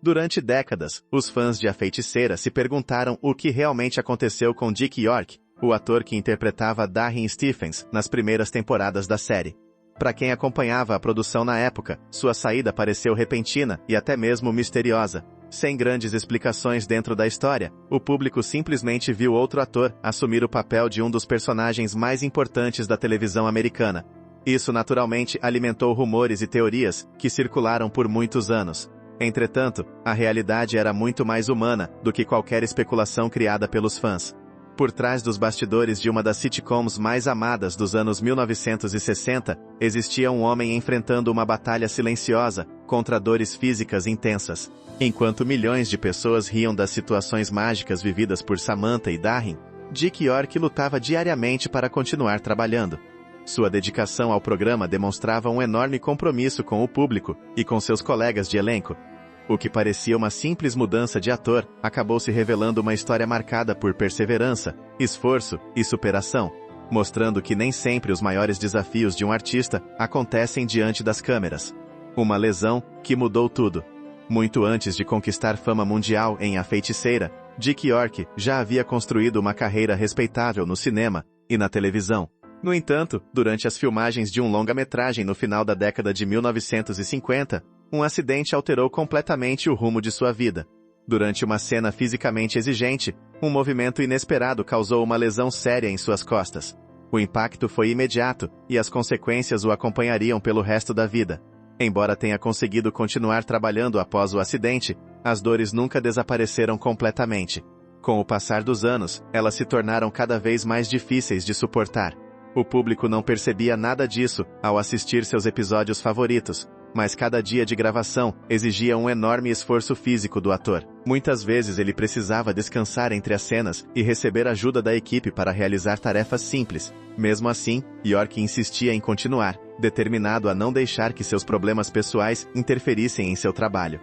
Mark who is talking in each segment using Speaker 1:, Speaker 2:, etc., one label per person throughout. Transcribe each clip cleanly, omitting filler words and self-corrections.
Speaker 1: Durante décadas, os fãs de A Feiticeira se perguntaram o que realmente aconteceu com Dick York, o ator que interpretava Darren Stephens nas primeiras temporadas da série. Para quem acompanhava a produção na época, sua saída pareceu repentina e até mesmo misteriosa. Sem grandes explicações dentro da história, o público simplesmente viu outro ator assumir o papel de um dos personagens mais importantes da televisão americana. Isso naturalmente alimentou rumores e teorias que circularam por muitos anos. Entretanto, a realidade era muito mais humana do que qualquer especulação criada pelos fãs. Por trás dos bastidores de uma das sitcoms mais amadas dos anos 1960, existia um homem enfrentando uma batalha silenciosa contra dores físicas intensas. Enquanto milhões de pessoas riam das situações mágicas vividas por Samantha e Darren, Dick York lutava diariamente para continuar trabalhando. Sua dedicação ao programa demonstrava um enorme compromisso com o público e com seus colegas de elenco. O que parecia uma simples mudança de ator, acabou se revelando uma história marcada por perseverança, esforço e superação, mostrando que nem sempre os maiores desafios de um artista acontecem diante das câmeras. Uma lesão que mudou tudo. Muito antes de conquistar fama mundial em A Feiticeira, Dick York já havia construído uma carreira respeitável no cinema e na televisão. No entanto, durante as filmagens de um longa-metragem no final da década de 1950, um acidente alterou completamente o rumo de sua vida. Durante uma cena fisicamente exigente, um movimento inesperado causou uma lesão séria em suas costas. O impacto foi imediato, e as consequências o acompanhariam pelo resto da vida. Embora tenha conseguido continuar trabalhando após o acidente, as dores nunca desapareceram completamente. Com o passar dos anos, elas se tornaram cada vez mais difíceis de suportar. O público não percebia nada disso ao assistir seus episódios favoritos, mas cada dia de gravação exigia um enorme esforço físico do ator. Muitas vezes ele precisava descansar entre as cenas e receber ajuda da equipe para realizar tarefas simples. Mesmo assim, York insistia em continuar, determinado a não deixar que seus problemas pessoais interferissem em seu trabalho.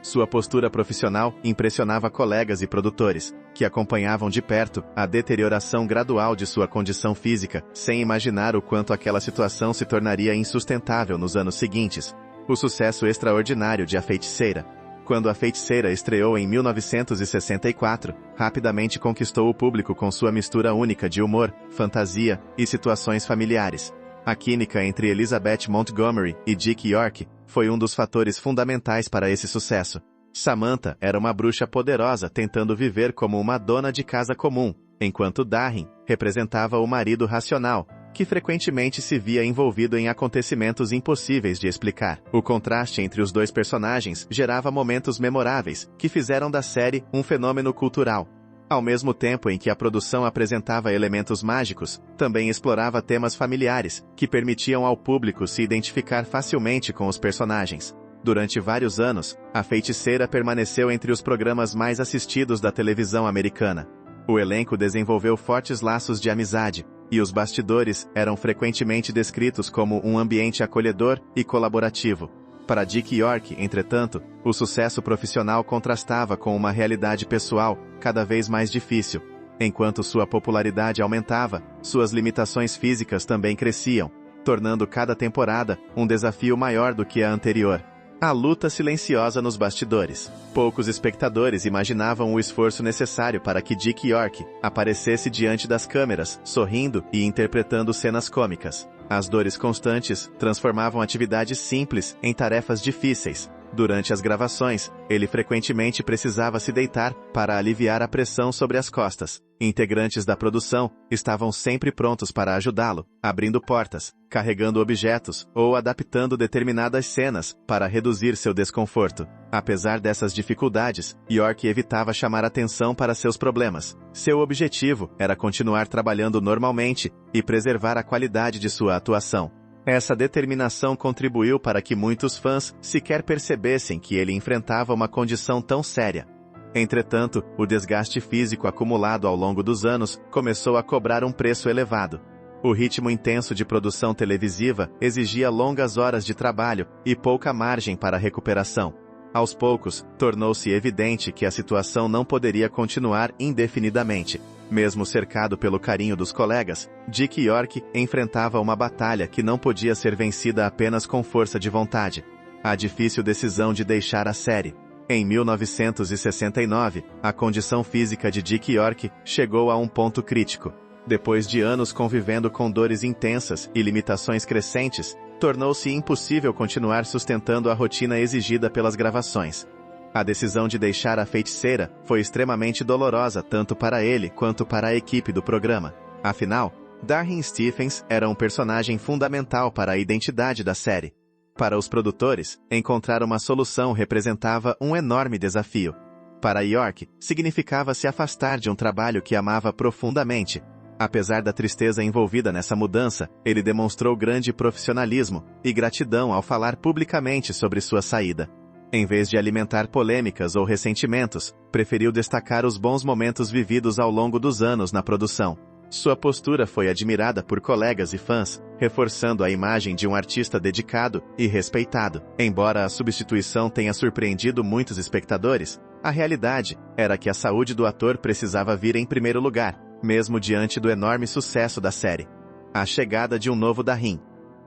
Speaker 1: Sua postura profissional impressionava colegas e produtores, que acompanhavam de perto a deterioração gradual de sua condição física, sem imaginar o quanto aquela situação se tornaria insustentável nos anos seguintes. O sucesso extraordinário de A Feiticeira. Quando A Feiticeira estreou em 1964, rapidamente conquistou o público com sua mistura única de humor, fantasia e situações familiares. A química entre Elizabeth Montgomery e Dick York foi um dos fatores fundamentais para esse sucesso. Samantha era uma bruxa poderosa tentando viver como uma dona de casa comum, enquanto Darren representava o marido racional, que frequentemente se via envolvido em acontecimentos impossíveis de explicar. O contraste entre os dois personagens gerava momentos memoráveis, que fizeram da série um fenômeno cultural. Ao mesmo tempo em que a produção apresentava elementos mágicos, também explorava temas familiares, que permitiam ao público se identificar facilmente com os personagens. Durante vários anos, A Feiticeira permaneceu entre os programas mais assistidos da televisão americana. O elenco desenvolveu fortes laços de amizade, e os bastidores eram frequentemente descritos como um ambiente acolhedor e colaborativo. Para Dick York, entretanto, o sucesso profissional contrastava com uma realidade pessoal cada vez mais difícil. Enquanto sua popularidade aumentava, suas limitações físicas também cresciam, tornando cada temporada um desafio maior do que a anterior. A luta silenciosa nos bastidores. Poucos espectadores imaginavam o esforço necessário para que Dick York aparecesse diante das câmeras, sorrindo e interpretando cenas cômicas. As dores constantes transformavam atividades simples em tarefas difíceis. Durante as gravações, ele frequentemente precisava se deitar para aliviar a pressão sobre as costas. Integrantes da produção estavam sempre prontos para ajudá-lo, abrindo portas, carregando objetos ou adaptando determinadas cenas para reduzir seu desconforto. Apesar dessas dificuldades, York evitava chamar atenção para seus problemas. Seu objetivo era continuar trabalhando normalmente e preservar a qualidade de sua atuação. Essa determinação contribuiu para que muitos fãs sequer percebessem que ele enfrentava uma condição tão séria. Entretanto, o desgaste físico acumulado ao longo dos anos começou a cobrar um preço elevado. O ritmo intenso de produção televisiva exigia longas horas de trabalho e pouca margem para recuperação. Aos poucos, tornou-se evidente que a situação não poderia continuar indefinidamente. Mesmo cercado pelo carinho dos colegas, Dick York enfrentava uma batalha que não podia ser vencida apenas com força de vontade. A difícil decisão de deixar a série. Em 1969, a condição física de Dick York chegou a um ponto crítico. Depois de anos convivendo com dores intensas e limitações crescentes, tornou-se impossível continuar sustentando a rotina exigida pelas gravações. A decisão de deixar a feiticeira foi extremamente dolorosa tanto para ele quanto para a equipe do programa. Afinal, Darrin Stephens era um personagem fundamental para a identidade da série. Para os produtores, encontrar uma solução representava um enorme desafio. Para York, significava se afastar de um trabalho que amava profundamente. Apesar da tristeza envolvida nessa mudança, ele demonstrou grande profissionalismo e gratidão ao falar publicamente sobre sua saída. Em vez de alimentar polêmicas ou ressentimentos, preferiu destacar os bons momentos vividos ao longo dos anos na produção. Sua postura foi admirada por colegas e fãs, reforçando a imagem de um artista dedicado e respeitado. Embora a substituição tenha surpreendido muitos espectadores, a realidade era que a saúde do ator precisava vir em primeiro lugar, mesmo diante do enorme sucesso da série. A chegada de um novo Darrin.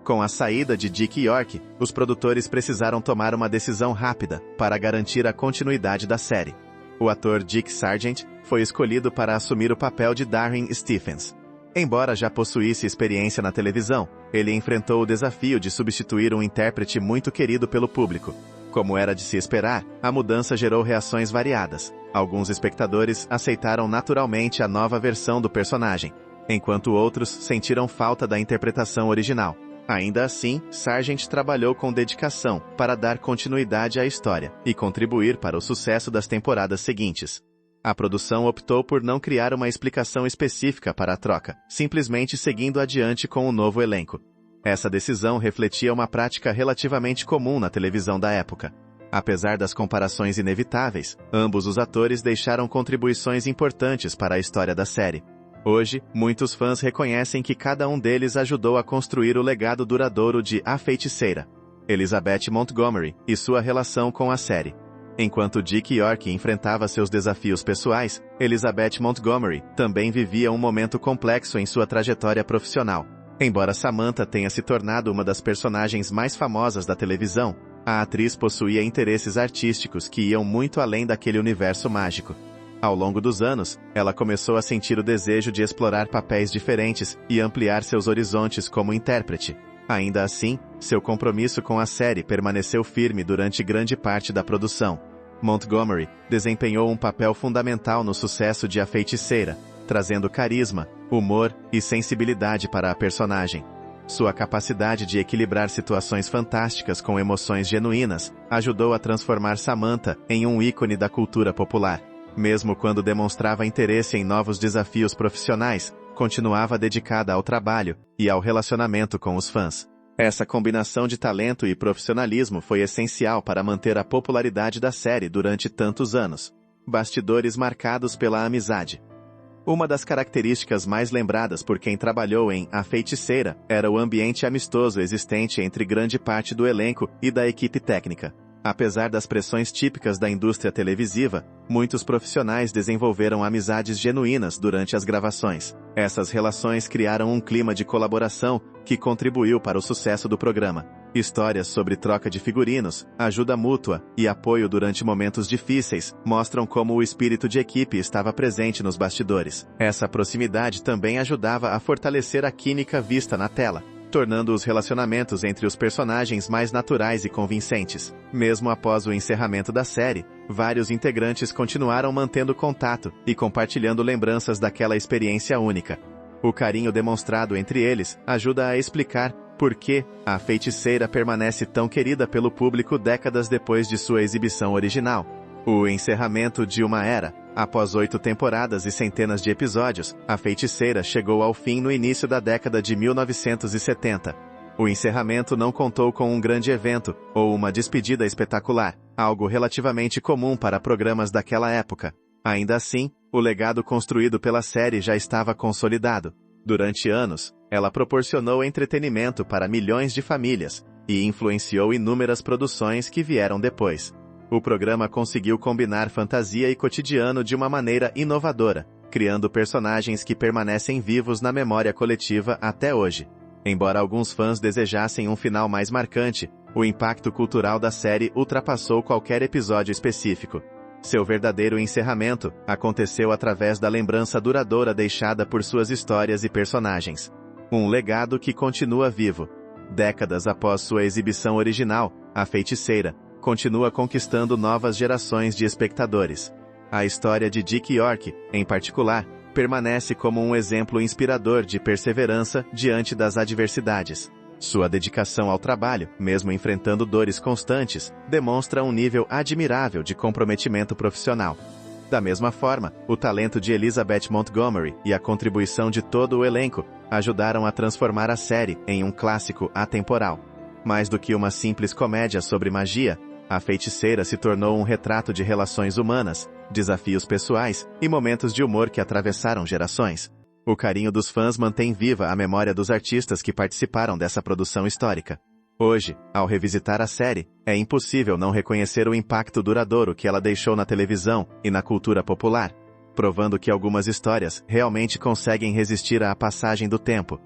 Speaker 1: Com a saída de Dick York, os produtores precisaram tomar uma decisão rápida para garantir a continuidade da série. O ator Dick Sargent foi escolhido para assumir o papel de Darrin Stephens. Embora já possuísse experiência na televisão, ele enfrentou o desafio de substituir um intérprete muito querido pelo público. Como era de se esperar, a mudança gerou reações variadas. Alguns espectadores aceitaram naturalmente a nova versão do personagem, enquanto outros sentiram falta da interpretação original. Ainda assim, Sargent trabalhou com dedicação para dar continuidade à história e contribuir para o sucesso das temporadas seguintes. A produção optou por não criar uma explicação específica para a troca, simplesmente seguindo adiante com o novo elenco. Essa decisão refletia uma prática relativamente comum na televisão da época. Apesar das comparações inevitáveis, ambos os atores deixaram contribuições importantes para a história da série. Hoje, muitos fãs reconhecem que cada um deles ajudou a construir o legado duradouro de A Feiticeira, Elizabeth Montgomery, e sua relação com a série. Enquanto Dick York enfrentava seus desafios pessoais, Elizabeth Montgomery também vivia um momento complexo em sua trajetória profissional. Embora Samantha tenha se tornado uma das personagens mais famosas da televisão, a atriz possuía interesses artísticos que iam muito além daquele universo mágico. Ao longo dos anos, ela começou a sentir o desejo de explorar papéis diferentes e ampliar seus horizontes como intérprete. Ainda assim, seu compromisso com a série permaneceu firme durante grande parte da produção. Montgomery desempenhou um papel fundamental no sucesso de A Feiticeira, trazendo carisma, humor e sensibilidade para a personagem. Sua capacidade de equilibrar situações fantásticas com emoções genuínas ajudou a transformar Samantha em um ícone da cultura popular. Mesmo quando demonstrava interesse em novos desafios profissionais, continuava dedicada ao trabalho e ao relacionamento com os fãs. Essa combinação de talento e profissionalismo foi essencial para manter a popularidade da série durante tantos anos. Bastidores marcados pela amizade. Uma das características mais lembradas por quem trabalhou em A Feiticeira era o ambiente amistoso existente entre grande parte do elenco e da equipe técnica. Apesar das pressões típicas da indústria televisiva, muitos profissionais desenvolveram amizades genuínas durante as gravações. Essas relações criaram um clima de colaboração que contribuiu para o sucesso do programa. Histórias sobre troca de figurinos, ajuda mútua e apoio durante momentos difíceis mostram como o espírito de equipe estava presente nos bastidores. Essa proximidade também ajudava a fortalecer a química vista na tela, tornando os relacionamentos entre os personagens mais naturais e convincentes. Mesmo após o encerramento da série, vários integrantes continuaram mantendo contato e compartilhando lembranças daquela experiência única. O carinho demonstrado entre eles ajuda a explicar por que A Feiticeira permanece tão querida pelo público décadas depois de sua exibição original. O encerramento de uma era. Após 8 temporadas e centenas de episódios, A Feiticeira chegou ao fim no início da década de 1970. O encerramento não contou com um grande evento, ou uma despedida espetacular, algo relativamente comum para programas daquela época. Ainda assim, o legado construído pela série já estava consolidado. Durante anos, ela proporcionou entretenimento para milhões de famílias, e influenciou inúmeras produções que vieram depois. O programa conseguiu combinar fantasia e cotidiano de uma maneira inovadora, criando personagens que permanecem vivos na memória coletiva até hoje. Embora alguns fãs desejassem um final mais marcante, O impacto cultural da série ultrapassou qualquer episódio específico. Seu verdadeiro encerramento aconteceu através da lembrança duradoura deixada por suas histórias e personagens. Um legado que continua vivo. Décadas após sua exibição original, A Feiticeira continua conquistando novas gerações de espectadores. A história de Dick York, em particular, permanece como um exemplo inspirador de perseverança diante das adversidades. Sua dedicação ao trabalho, mesmo enfrentando dores constantes, demonstra um nível admirável de comprometimento profissional. Da mesma forma, o talento de Elizabeth Montgomery e a contribuição de todo o elenco ajudaram a transformar a série em um clássico atemporal. Mais do que uma simples comédia sobre magia, A Feiticeira se tornou um retrato de relações humanas, desafios pessoais e momentos de humor que atravessaram gerações. O carinho dos fãs mantém viva a memória dos artistas que participaram dessa produção histórica. Hoje, ao revisitar a série, é impossível não reconhecer o impacto duradouro que ela deixou na televisão e na cultura popular, provando que algumas histórias realmente conseguem resistir à passagem do tempo.